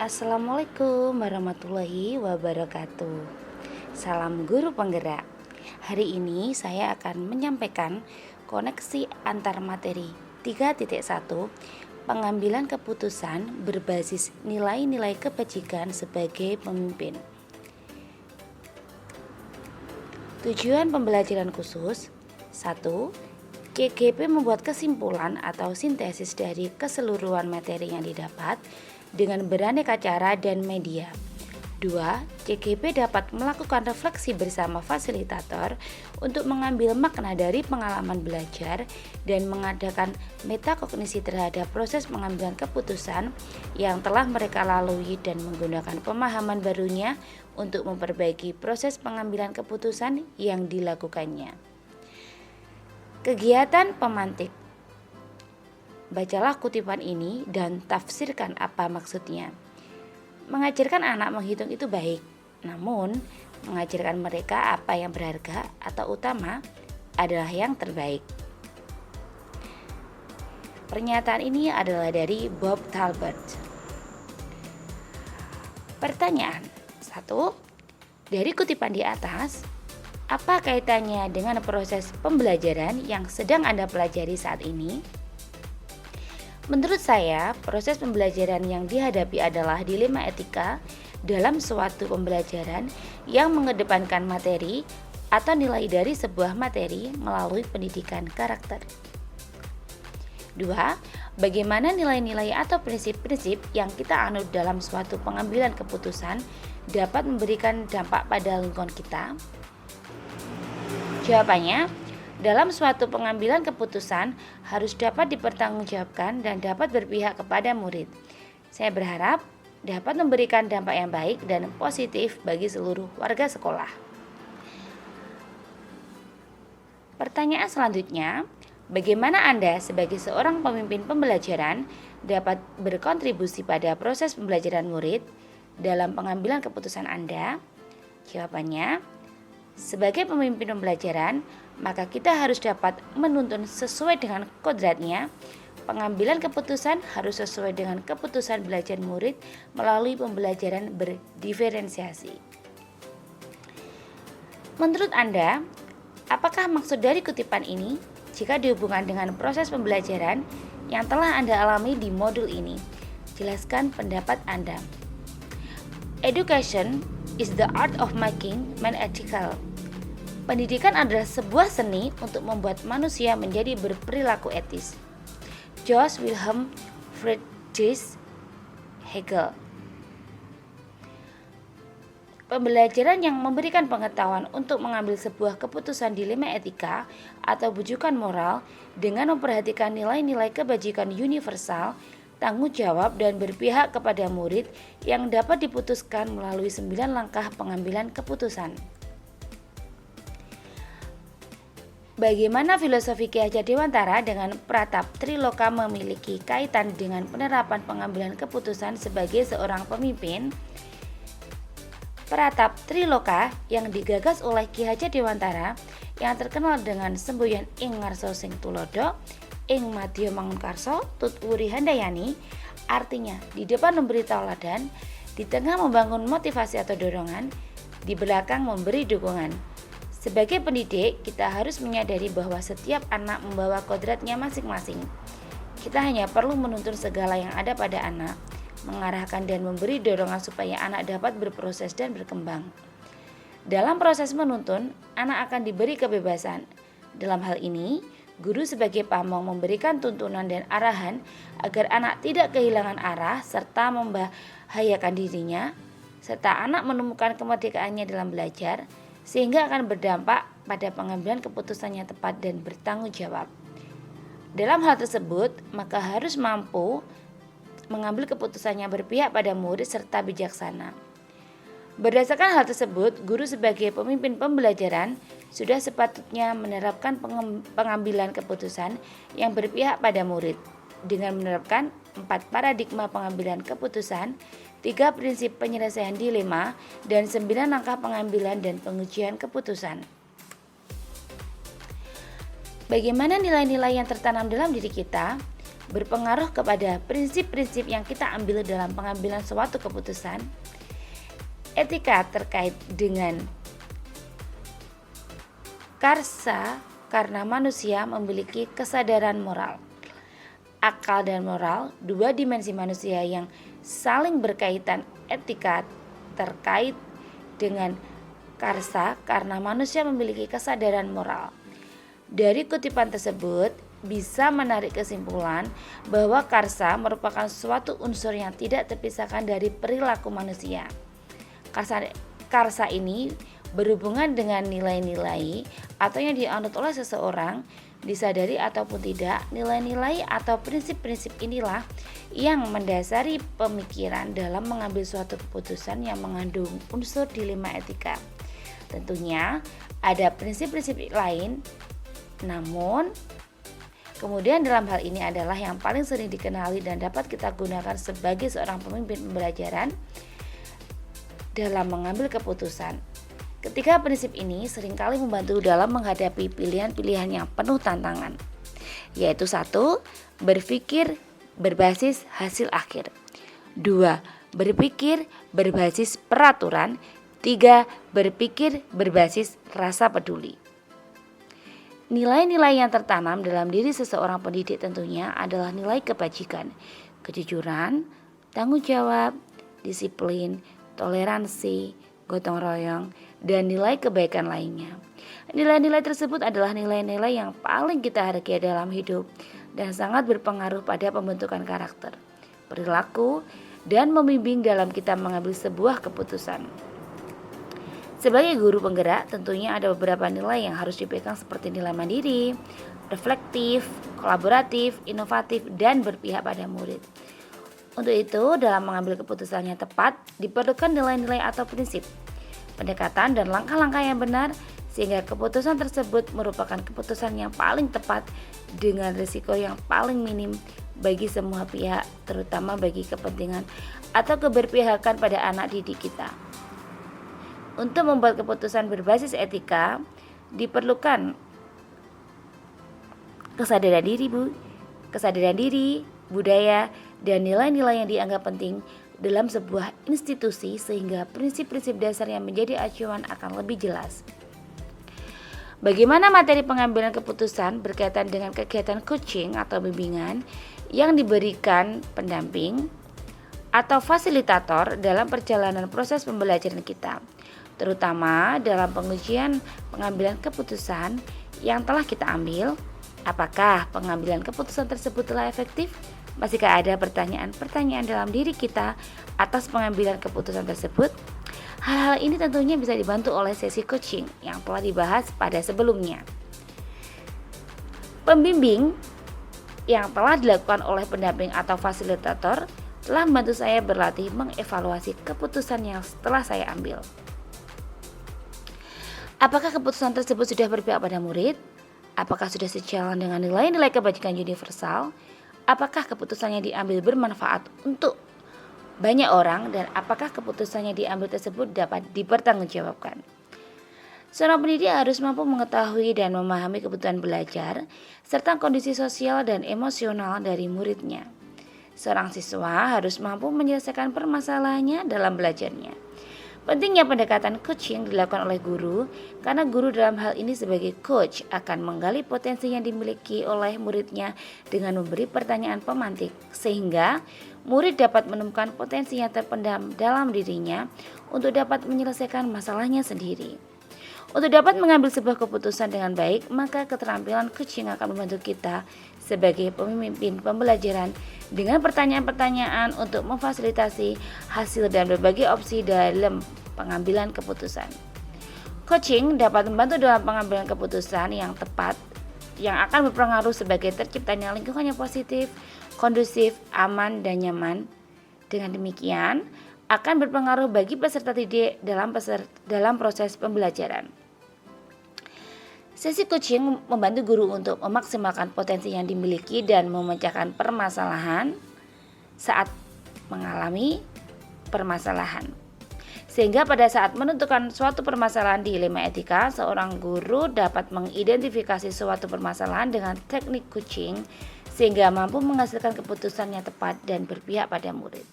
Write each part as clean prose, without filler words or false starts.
Assalamualaikum warahmatullahi wabarakatuh. Salam guru penggerak. Hari ini saya akan menyampaikan koneksi antar materi 3.1 pengambilan keputusan berbasis nilai-nilai kebajikan sebagai pemimpin. Tujuan pembelajaran khusus 1. CGP membuat kesimpulan atau sintesis dari keseluruhan materi yang didapat dengan beraneka cara dan media. 2. CGP dapat melakukan refleksi bersama fasilitator untuk mengambil makna dari pengalaman belajar dan mengadakan metakognisi terhadap proses pengambilan keputusan yang telah mereka lalui dan menggunakan pemahaman barunya untuk memperbaiki proses pengambilan keputusan yang dilakukannya. Kegiatan pemantik. Bacalah kutipan ini dan tafsirkan apa maksudnya. Mengajarkan anak menghitung itu baik, namun mengajarkan mereka apa yang berharga atau utama adalah yang terbaik. Pernyataan ini adalah dari Bob Talbot. Pertanyaan 1. Dari kutipan di atas, apa kaitannya dengan proses pembelajaran yang sedang Anda pelajari saat ini? Menurut saya, proses pembelajaran yang dihadapi adalah dilema etika dalam suatu pembelajaran yang mengedepankan materi atau nilai dari sebuah materi melalui pendidikan karakter. 2. Bagaimana nilai-nilai atau prinsip-prinsip yang kita anut dalam suatu pengambilan keputusan dapat memberikan dampak pada lingkungan kita? Jawabannya, dalam suatu pengambilan keputusan harus dapat dipertanggungjawabkan dan dapat berpihak kepada murid. Saya berharap dapat memberikan dampak yang baik dan positif bagi seluruh warga sekolah. Pertanyaan selanjutnya, bagaimana Anda sebagai seorang pemimpin pembelajaran dapat berkontribusi pada proses pembelajaran murid dalam pengambilan keputusan Anda? Jawabannya, sebagai pemimpin pembelajaran, maka kita harus dapat menuntun sesuai dengan kodratnya. Pengambilan keputusan harus sesuai dengan keputusan belajar murid melalui pembelajaran berdiferensiasi. Menurut Anda, apakah maksud dari kutipan ini jika dihubungkan dengan proses pembelajaran yang telah Anda alami di modul ini? Jelaskan pendapat Anda. Education is the art of making man ethical. Pendidikan adalah sebuah seni untuk membuat manusia menjadi berperilaku etis. George Wilhelm Friedrich Hegel. Pembelajaran yang memberikan pengetahuan untuk mengambil sebuah keputusan dilema etika atau bujukan moral dengan memperhatikan nilai-nilai kebajikan universal, tanggung jawab dan berpihak kepada murid yang dapat diputuskan melalui 9 langkah pengambilan keputusan. Bagaimana filosofi Ki Hajar Dewantara dengan Pratap Triloka memiliki kaitan dengan penerapan pengambilan keputusan sebagai seorang pemimpin? Pratap Triloka yang digagas oleh Ki Hajar Dewantara yang terkenal dengan semboyan Ing Ngarso Sing Tulodo, Ing Madya Mangunkarso, Tut Wuri Handayani, artinya di depan memberi tauladan, di tengah membangun motivasi atau dorongan, di belakang memberi dukungan. Sebagai pendidik, kita harus menyadari bahwa setiap anak membawa kodratnya masing-masing. Kita hanya perlu menuntun segala yang ada pada anak, mengarahkan dan memberi dorongan supaya anak dapat berproses dan berkembang. Dalam proses menuntun, anak akan diberi kebebasan. Dalam hal ini, guru sebagai pamong memberikan tuntunan dan arahan agar anak tidak kehilangan arah serta membahayakan dirinya, serta anak menemukan kemerdekaannya dalam belajar, sehingga akan berdampak pada pengambilan keputusan yang tepat dan bertanggung jawab. Dalam hal tersebut, maka harus mampu mengambil keputusan yang berpihak pada murid serta bijaksana. Berdasarkan hal tersebut, guru sebagai pemimpin pembelajaran sudah sepatutnya menerapkan pengambilan keputusan yang berpihak pada murid dengan menerapkan 4 paradigma pengambilan keputusan, 3 prinsip penyelesaian dilema, dan 9 langkah pengambilan dan pengujian keputusan. Bagaimana nilai-nilai yang tertanam dalam diri kita? berpengaruh kepada prinsip-prinsip yang kita ambil dalam pengambilan suatu keputusan. Etika terkait dengan karsa karena manusia memiliki kesadaran moral. Akal dan moral, dua dimensi manusia yang saling berkaitan. Etika terkait dengan karsa karena manusia memiliki kesadaran moral. Dari kutipan tersebut bisa menarik kesimpulan bahwa karsa merupakan suatu unsur yang tidak terpisahkan dari perilaku manusia. Karsa ini berhubungan dengan nilai-nilai atau yang dianut oleh seseorang, disadari ataupun tidak. Nilai-nilai atau prinsip-prinsip inilah yang mendasari pemikiran dalam mengambil suatu keputusan yang mengandung unsur dilema etika. Tentunya ada prinsip-prinsip lain, namun kemudian dalam hal ini adalah yang paling sering dikenali dan dapat kita gunakan sebagai seorang pemimpin pembelajaran dalam mengambil keputusan. Ketiga prinsip ini seringkali membantu dalam menghadapi pilihan-pilihan yang penuh tantangan, yaitu 1. Berpikir berbasis hasil akhir, 2. Berpikir berbasis peraturan, 3. Berpikir berbasis rasa peduli. Nilai-nilai yang tertanam dalam diri seseorang pendidik tentunya adalah nilai kebajikan, kejujuran, tanggung jawab, disiplin, toleransi, gotong royong, dan nilai kebaikan lainnya. Nilai-nilai tersebut adalah nilai-nilai yang paling kita hargai dalam hidup dan sangat berpengaruh pada pembentukan karakter, perilaku, dan membimbing dalam kita mengambil sebuah keputusan. Sebagai guru penggerak, tentunya ada beberapa nilai yang harus dipegang seperti nilai mandiri, reflektif, kolaboratif, inovatif, dan berpihak pada murid. Untuk itu, dalam mengambil keputusan yang tepat, diperlukan nilai-nilai atau prinsip, pendekatan dan langkah-langkah yang benar, sehingga keputusan tersebut merupakan keputusan yang paling tepat dengan risiko yang paling minim bagi semua pihak, terutama bagi kepentingan atau keberpihakan pada anak didik kita. Untuk membuat keputusan berbasis etika, diperlukan kesadaran diri, budaya, dan nilai-nilai yang dianggap penting dalam sebuah institusi sehingga prinsip-prinsip dasar yang menjadi acuan akan lebih jelas. Bagaimana materi pengambilan keputusan berkaitan dengan kegiatan coaching atau bimbingan yang diberikan pendamping atau fasilitator dalam perjalanan proses pembelajaran kita, terutama dalam pengujian pengambilan keputusan yang telah kita ambil. Apakah pengambilan keputusan tersebut telah efektif? Masihkah ada pertanyaan-pertanyaan dalam diri kita atas pengambilan keputusan tersebut? Hal-hal ini tentunya bisa dibantu oleh sesi coaching yang telah dibahas pada sebelumnya. Pembimbing yang telah dilakukan oleh pendamping atau fasilitator telah membantu saya berlatih mengevaluasi keputusan yang telah saya ambil. Apakah keputusan tersebut sudah berpihak pada murid? Apakah sudah sejalan dengan nilai-nilai kebajikan universal? Apakah keputusan yang diambil bermanfaat untuk banyak orang, dan apakah keputusan yang diambil tersebut dapat dipertanggungjawabkan? Seorang pendidik harus mampu mengetahui dan memahami kebutuhan belajar serta kondisi sosial dan emosional dari muridnya. Seorang siswa harus mampu menyelesaikan permasalahannya dalam belajarnya. Pentingnya pendekatan coaching dilakukan oleh guru, karena guru dalam hal ini sebagai coach akan menggali potensi yang dimiliki oleh muridnya dengan memberi pertanyaan pemantik, sehingga murid dapat menemukan potensi yang terpendam dalam dirinya untuk dapat menyelesaikan masalahnya sendiri. Untuk dapat mengambil sebuah keputusan dengan baik, maka keterampilan coaching akan membantu kita sebagai pemimpin pembelajaran dengan pertanyaan-pertanyaan untuk memfasilitasi hasil dan berbagai opsi dalam pengambilan keputusan. Coaching dapat membantu dalam pengambilan keputusan yang tepat yang akan berpengaruh sebagai terciptanya lingkungan yang positif, kondusif, aman, dan nyaman. Dengan demikian, akan berpengaruh bagi peserta didik dalam proses pembelajaran. Sesi coaching membantu guru untuk memaksimalkan potensi yang dimiliki dan memecahkan permasalahan saat mengalami permasalahan. Sehingga pada saat menentukan suatu permasalahan di dilema etika, seorang guru dapat mengidentifikasi suatu permasalahan dengan teknik coaching sehingga mampu menghasilkan keputusan yang tepat dan berpihak pada murid.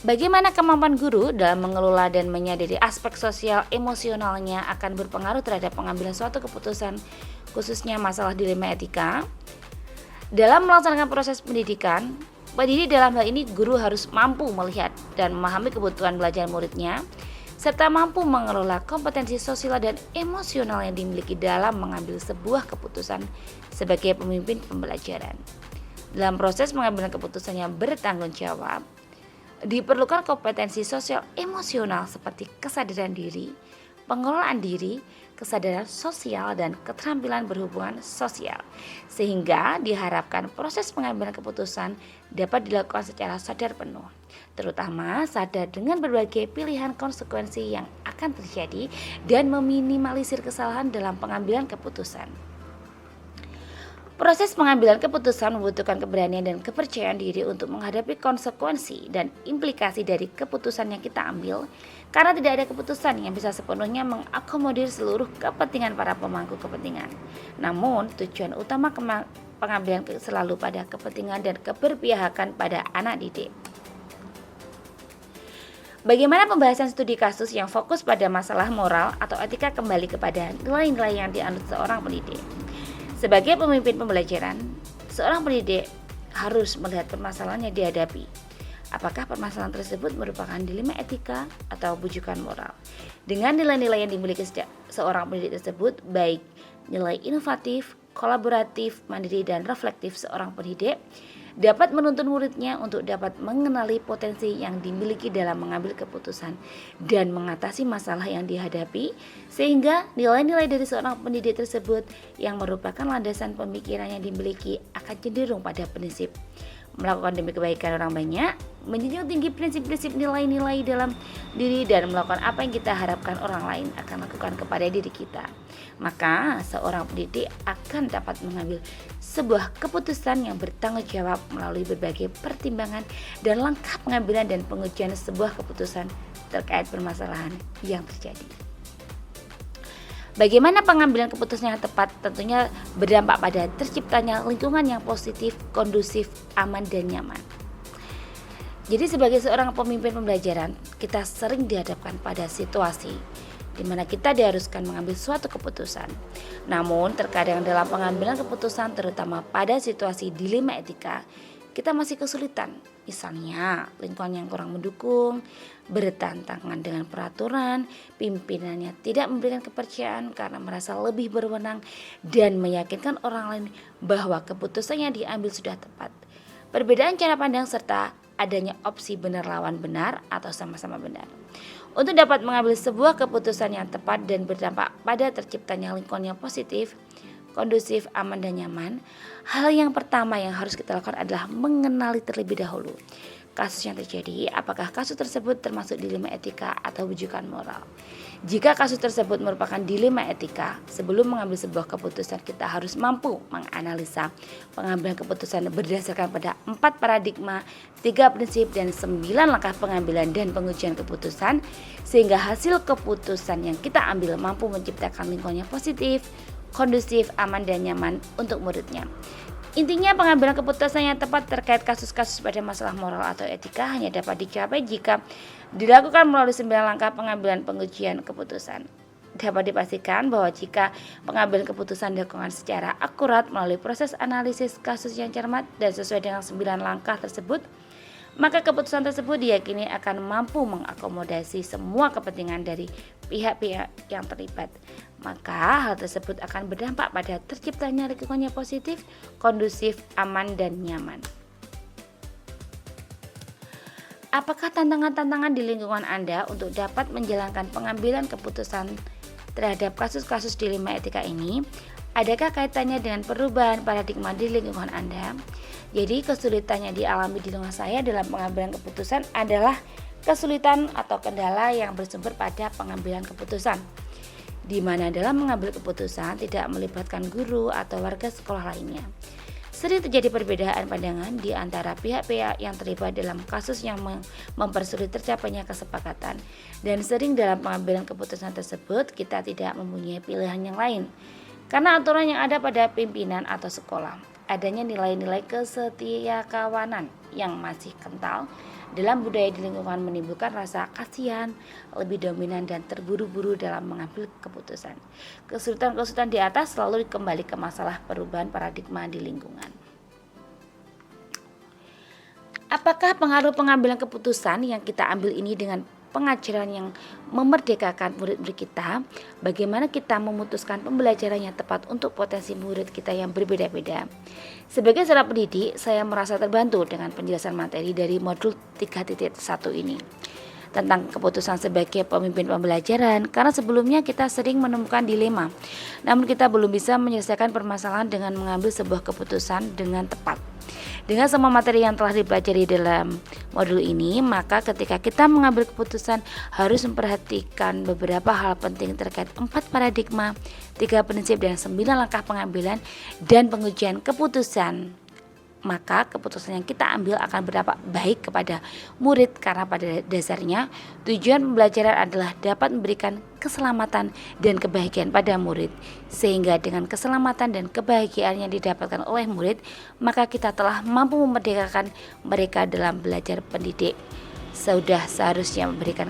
Bagaimana kemampuan guru dalam mengelola dan menyadari aspek sosial emosionalnya akan berpengaruh terhadap pengambilan suatu keputusan, khususnya masalah dilema etika. Dalam melaksanakan proses pendidikan, pendidik dalam hal ini guru harus mampu melihat dan memahami kebutuhan belajar muridnya, serta mampu mengelola kompetensi sosial dan emosional yang dimiliki dalam mengambil sebuah keputusan sebagai pemimpin pembelajaran. Dalam proses pengambilan keputusan yang bertanggung jawab, diperlukan kompetensi sosial emosional seperti kesadaran diri, pengelolaan diri, kesadaran sosial, dan keterampilan berhubungan sosial, sehingga diharapkan proses pengambilan keputusan dapat dilakukan secara sadar penuh, terutama sadar dengan berbagai pilihan konsekuensi yang akan terjadi dan meminimalisir kesalahan dalam pengambilan keputusan. Proses pengambilan keputusan membutuhkan keberanian dan kepercayaan diri untuk menghadapi konsekuensi dan implikasi dari keputusan yang kita ambil, karena tidak ada keputusan yang bisa sepenuhnya mengakomodir seluruh kepentingan para pemangku kepentingan. Namun, tujuan utama pengambilan selalu pada kepentingan dan keberpihakan pada anak didik. Bagaimana pembahasan studi kasus yang fokus pada masalah moral atau etika kembali kepada nilai-nilai yang dianut seorang pendidik. Sebagai pemimpin pembelajaran, seorang pendidik harus melihat permasalahan yang dihadapi. Apakah permasalahan tersebut merupakan dilema etika atau bujukan moral? Dengan nilai-nilai yang dimiliki seorang pendidik tersebut, baik nilai inovatif, kolaboratif, mandiri, dan reflektif, seorang pendidik dapat menuntun muridnya untuk dapat mengenali potensi yang dimiliki dalam mengambil keputusan dan mengatasi masalah yang dihadapi, sehingga nilai-nilai dari seorang pendidik tersebut yang merupakan landasan pemikiran yang dimiliki akan cenderung pada prinsip melakukan demi kebaikan orang banyak, menjunjung tinggi prinsip-prinsip nilai-nilai dalam diri, dan melakukan apa yang kita harapkan orang lain akan lakukan kepada diri kita. Maka seorang pendidik akan dapat mengambil sebuah keputusan yang bertanggung jawab melalui berbagai pertimbangan dan langkah pengambilan dan pengujian sebuah keputusan terkait permasalahan yang terjadi. Bagaimana pengambilan keputusan yang tepat tentunya berdampak pada terciptanya lingkungan yang positif, kondusif, aman, dan nyaman. Jadi sebagai seorang pemimpin pembelajaran, kita sering dihadapkan pada situasi di mana kita diharuskan mengambil suatu keputusan. Namun terkadang dalam pengambilan keputusan, terutama pada situasi dilema etika, kita masih kesulitan. Misalnya lingkungan yang kurang mendukung, bertentangan dengan peraturan, pimpinannya tidak memberikan kepercayaan karena merasa lebih berwenang dan meyakinkan orang lain bahwa keputusan yang diambil sudah tepat. Perbedaan cara pandang serta adanya opsi benar lawan benar atau sama-sama benar. Untuk dapat mengambil sebuah keputusan yang tepat dan berdampak pada terciptanya lingkungan yang positif, kondusif, aman, dan nyaman, hal yang pertama yang harus kita lakukan adalah mengenali terlebih dahulu kasus yang terjadi, apakah kasus tersebut termasuk dilema etika atau bujukan moral. Jika kasus tersebut merupakan dilema etika, sebelum mengambil sebuah keputusan kita harus mampu menganalisa pengambilan keputusan berdasarkan pada 4 paradigma, 3 prinsip, dan 9 langkah pengambilan dan pengujian keputusan, sehingga hasil keputusan yang kita ambil mampu menciptakan lingkungan yang positif, kondusif, aman, dan nyaman untuk muridnya. Intinya, pengambilan keputusan yang tepat terkait kasus-kasus pada masalah moral atau etika hanya dapat dicapai jika dilakukan melalui 9 langkah pengambilan pengujian keputusan. Dapat dipastikan bahwa jika pengambilan keputusan dilakukan secara akurat melalui proses analisis kasus yang cermat dan sesuai dengan 9 langkah tersebut, maka keputusan tersebut diyakini akan mampu mengakomodasi semua kepentingan dari pihak-pihak yang terlibat. Maka hal tersebut akan berdampak pada terciptanya lingkungan yang positif, kondusif, aman, dan nyaman. Apakah tantangan-tantangan di lingkungan Anda untuk dapat menjalankan pengambilan keputusan terhadap kasus-kasus dilema etika ini? Adakah kaitannya dengan perubahan paradigma di lingkungan Anda? Jadi kesulitan yang dialami di lingkungan saya dalam pengambilan keputusan adalah kesulitan atau kendala yang bersumber pada pengambilan keputusan, di mana dalam mengambil keputusan tidak melibatkan guru atau warga sekolah lainnya. Sering terjadi perbedaan pandangan di antara pihak-pihak yang terlibat dalam kasus yang mempersulit tercapainya kesepakatan, dan sering dalam pengambilan keputusan tersebut kita tidak mempunyai pilihan yang lain. Karena aturan yang ada pada pimpinan atau sekolah, adanya nilai-nilai kesetiakawanan yang masih kental dalam budaya di lingkungan menimbulkan rasa kasihan, lebih dominan dan terburu-buru dalam mengambil keputusan. Kesulitan-kesulitan di atas selalu kembali ke masalah perubahan paradigma di lingkungan. Apakah pengaruh pengambilan keputusan yang kita ambil ini dengan pengajaran yang memerdekakan murid-murid kita? Bagaimana kita memutuskan pembelajaran yang tepat untuk potensi murid kita yang berbeda-beda? Sebagai seorang pendidik, saya merasa terbantu dengan penjelasan materi dari modul 3.1 ini tentang keputusan sebagai pemimpin pembelajaran, karena sebelumnya kita sering menemukan dilema, namun kita belum bisa menyelesaikan permasalahan dengan mengambil sebuah keputusan dengan tepat. Dengan semua materi yang telah dipelajari dalam modul ini, maka ketika kita mengambil keputusan harus memperhatikan beberapa hal penting terkait 4 paradigma, 3 prinsip dan 9 langkah pengambilan dan pengujian keputusan. Maka keputusan yang kita ambil akan berdampak baik kepada murid, karena pada dasarnya tujuan pembelajaran adalah dapat memberikan keselamatan dan kebahagiaan pada murid. Sehingga dengan keselamatan dan kebahagiaan yang didapatkan oleh murid, maka kita telah mampu memerdekakan mereka dalam belajar pendidik. Sudah seharusnya memberikan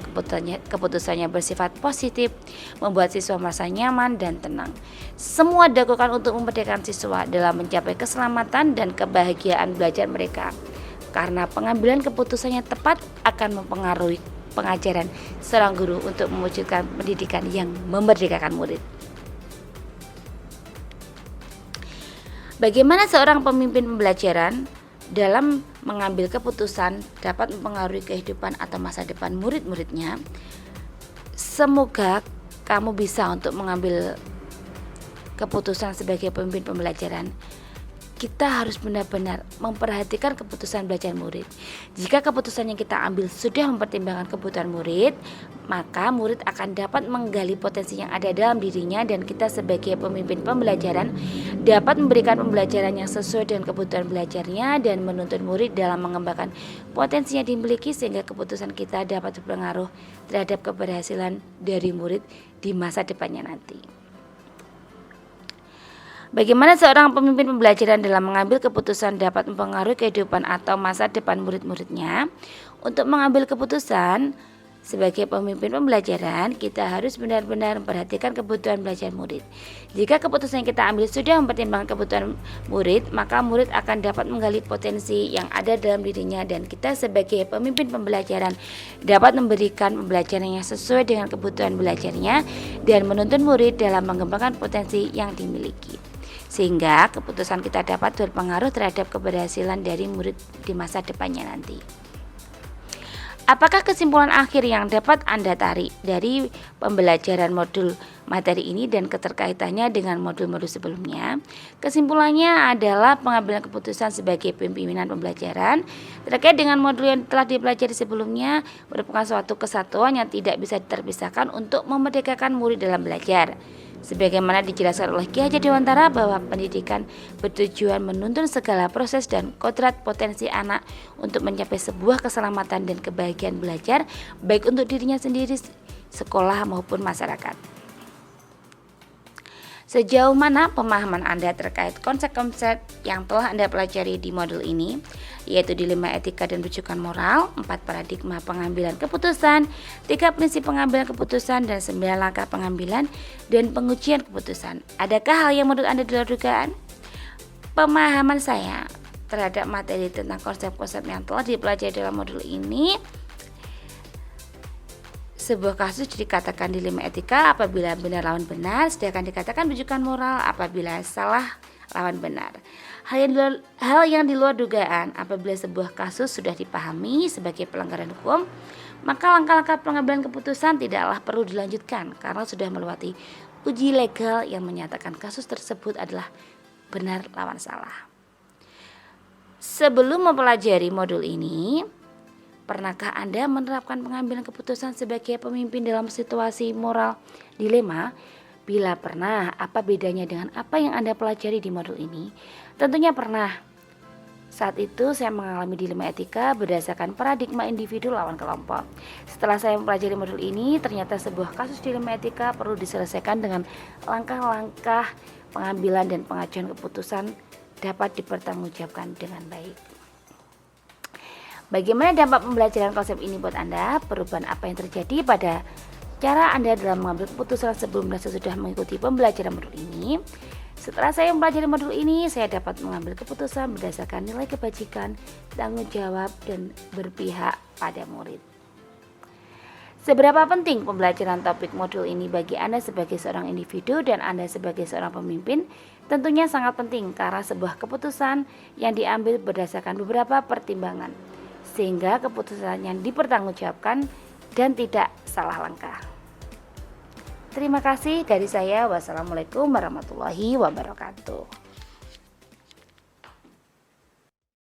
keputusannya bersifat positif, membuat siswa merasa nyaman dan tenang. Semua dilakukan untuk memerdekakan siswa dalam mencapai keselamatan dan kebahagiaan belajar mereka, karena pengambilan keputusannya tepat akan mempengaruhi pengajaran seorang guru untuk mewujudkan pendidikan yang memerdekakan murid. Bagaimana seorang pemimpin pembelajaran dalam mengambil keputusan dapat mempengaruhi kehidupan atau masa depan murid-muridnya? Semoga kamu bisa untuk mengambil keputusan sebagai pemimpin pembelajaran. Kita harus benar-benar memperhatikan keputusan belajar murid. Jika keputusan yang kita ambil sudah mempertimbangkan kebutuhan murid, maka murid akan dapat menggali potensi yang ada dalam dirinya, dan kita sebagai pemimpin pembelajaran dapat memberikan pembelajaran yang sesuai dengan kebutuhan belajarnya dan menuntun murid dalam mengembangkan potensi yang dimiliki, sehingga keputusan kita dapat berpengaruh terhadap keberhasilan dari murid di masa depannya nanti. Bagaimana seorang pemimpin pembelajaran dalam mengambil keputusan dapat mempengaruhi kehidupan atau masa depan murid-muridnya? Untuk mengambil keputusan sebagai pemimpin pembelajaran, kita harus benar-benar memperhatikan kebutuhan belajar murid. Jika keputusan yang kita ambil sudah mempertimbangkan kebutuhan murid, maka murid akan dapat menggali potensi yang ada dalam dirinya, dan kita sebagai pemimpin pembelajaran dapat memberikan pembelajaran yang sesuai dengan kebutuhan belajarnya dan menuntun murid dalam mengembangkan potensi yang dimiliki, sehingga keputusan kita dapat berpengaruh terhadap keberhasilan dari murid di masa depannya nanti. Apakah kesimpulan akhir yang dapat Anda tarik dari pembelajaran modul materi ini dan keterkaitannya dengan modul-modul sebelumnya? Kesimpulannya adalah pengambilan keputusan sebagai pimpinan pembelajaran terkait dengan modul yang telah dipelajari sebelumnya merupakan suatu kesatuan yang tidak bisa terpisahkan untuk memerdekakan murid dalam belajar. Sebagaimana dijelaskan oleh Ki Hajar Dewantara bahwa pendidikan bertujuan menuntun segala proses dan kodrat potensi anak untuk mencapai sebuah keselamatan dan kebahagiaan belajar, baik untuk dirinya sendiri, sekolah maupun masyarakat. Sejauh mana pemahaman Anda terkait konsep-konsep yang telah Anda pelajari di modul ini, yaitu dilema etika dan rujukan moral, 4 paradigma pengambilan keputusan, 3 prinsip pengambilan keputusan, dan 9 langkah pengambilan dan pengujian keputusan? Adakah hal yang menurut Anda di luar dugaan? Pemahaman saya terhadap materi tentang konsep-konsep yang telah dipelajari dalam modul ini: sebuah kasus dikatakan dilema etika apabila benar lawan benar, sedangkan dikatakan rujukan moral apabila salah lawan benar. Hal yang di luar dugaan apabila sebuah kasus sudah dipahami sebagai pelanggaran hukum, maka langkah-langkah pengambilan keputusan tidaklah perlu dilanjutkan karena sudah melewati uji legal yang menyatakan kasus tersebut adalah benar lawan salah. Sebelum mempelajari modul ini, pernahkah Anda menerapkan pengambilan keputusan sebagai pemimpin dalam situasi moral dilema? Bila pernah, apa bedanya dengan apa yang Anda pelajari di modul ini? Tentunya pernah. Saat itu saya mengalami dilema etika berdasarkan paradigma individu lawan kelompok. Setelah saya mempelajari modul ini, ternyata sebuah kasus dilema etika perlu diselesaikan dengan langkah-langkah pengambilan dan pengajuan keputusan dapat dipertanggungjawabkan dengan baik. Bagaimana dampak pembelajaran konsep ini buat Anda? Perubahan apa yang terjadi pada cara Anda dalam mengambil keputusan sebelum dan sesudah mengikuti pembelajaran modul ini? Setelah saya mempelajari modul ini, saya dapat mengambil keputusan berdasarkan nilai kebajikan, tanggung jawab, dan berpihak pada murid. Seberapa penting pembelajaran topik modul ini bagi Anda sebagai seorang individu dan Anda sebagai seorang pemimpin? Tentunya sangat penting karena sebuah keputusan yang diambil berdasarkan beberapa pertimbangan, sehingga keputusan yang dipertanggungjawabkan dan tidak salah langkah. Terima kasih dari saya. Wassalamualaikum warahmatullahi wabarakatuh.